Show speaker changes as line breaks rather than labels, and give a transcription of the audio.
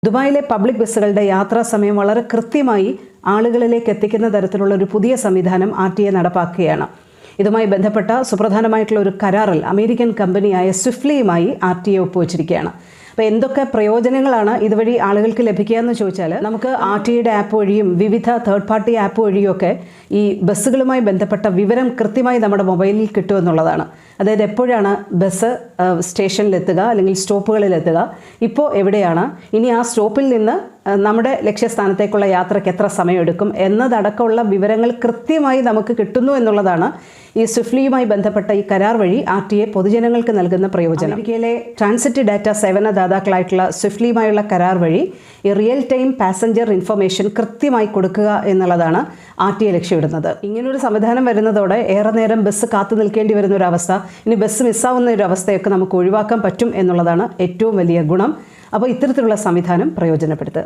ദുബായിലെ പബ്ലിക് ബസ്സുകളുടെ യാത്രാ സമയം വളരെ കൃത്യമായി ആളുകളിലേക്ക് എത്തിക്കുന്ന തരത്തിലുള്ള ഒരു പുതിയ സംവിധാനം RTA നടപ്പാക്കുകയാണ്. ഇതുമായി ബന്ധപ്പെട്ട സുപ്രധാനമായിട്ടുള്ള ഒരു കരാറിൽ അമേരിക്കൻ കമ്പനിയായ സ്വിഫ്റ്റ്ലിയുമായി RTA ഒപ്പുവച്ചിരിക്കുകയാണ്. അപ്പോൾ എന്തൊക്കെ പ്രയോജനങ്ങളാണ് ഇതുവഴി ആളുകൾക്ക് ലഭിക്കുക എന്ന് ചോദിച്ചാൽ നമുക്ക് RTAയുടെ ആപ്പ് വഴിയും വിവിധ തേർഡ് പാർട്ടി ആപ്പ് വഴിയൊക്കെ ഈ ബസ്സുകളുമായി ബന്ധപ്പെട്ട വിവരം കൃത്യമായി നമ്മുടെ മൊബൈലിൽ കിട്ടുമെന്നുള്ളതാണ്. അതായത് എപ്പോഴാണ് ബസ് സ്റ്റേഷനിലെത്തുക അല്ലെങ്കിൽ സ്റ്റോപ്പുകളിലെത്തുക, ഇപ്പോൾ എവിടെയാണ്, ഇനി ആ സ്റ്റോപ്പിൽ നിന്ന് നമ്മുടെ ലക്ഷ്യസ്ഥാനത്തേക്കുള്ള യാത്രയ്ക്ക് എത്ര സമയമെടുക്കും എന്നതടക്കമുള്ള വിവരങ്ങൾ കൃത്യമായി നമുക്ക് കിട്ടുന്നു എന്നുള്ളതാണ് ഈ സ്വിഫ്റ്റ്ലിയുമായി ബന്ധപ്പെട്ട ഈ കരാർ വഴി RTA പൊതുജനങ്ങൾക്ക് നൽകുന്ന പ്രയോജനം. അമേരിക്കയിലെ ട്രാൻസിറ്റ് ഡാറ്റ സേവനദാതാക്കളായിട്ടുള്ള സ്വിഫ്റ്റ്ലിയുമായുള്ള കരാർ വഴി ഈ റിയൽ ടൈം പാസഞ്ചർ ഇൻഫർമേഷൻ കൃത്യമായി കൊടുക്കുക എന്നുള്ളതാണ് RTA ലക്ഷ്യമിടുന്നത്. ഇങ്ങനൊരു സംവിധാനം വരുന്നതോടെ ഏറെ നേരം ബസ് കാത്തു നിൽക്കേണ്ടി വരുന്ന ഒരു അവസ്ഥ, ഇനി ബസ് മിസ്സാവുന്ന ഒരു അവസ്ഥയൊക്കെ നമുക്ക് ഒഴിവാക്കാൻ പറ്റും എന്നുള്ളതാണ് ഏറ്റവും വലിയ ഗുണം. അപ്പോൾ ഇത്തരത്തിലുള്ള സംവിധാനം പ്രയോജനപ്പെടുത്തുക.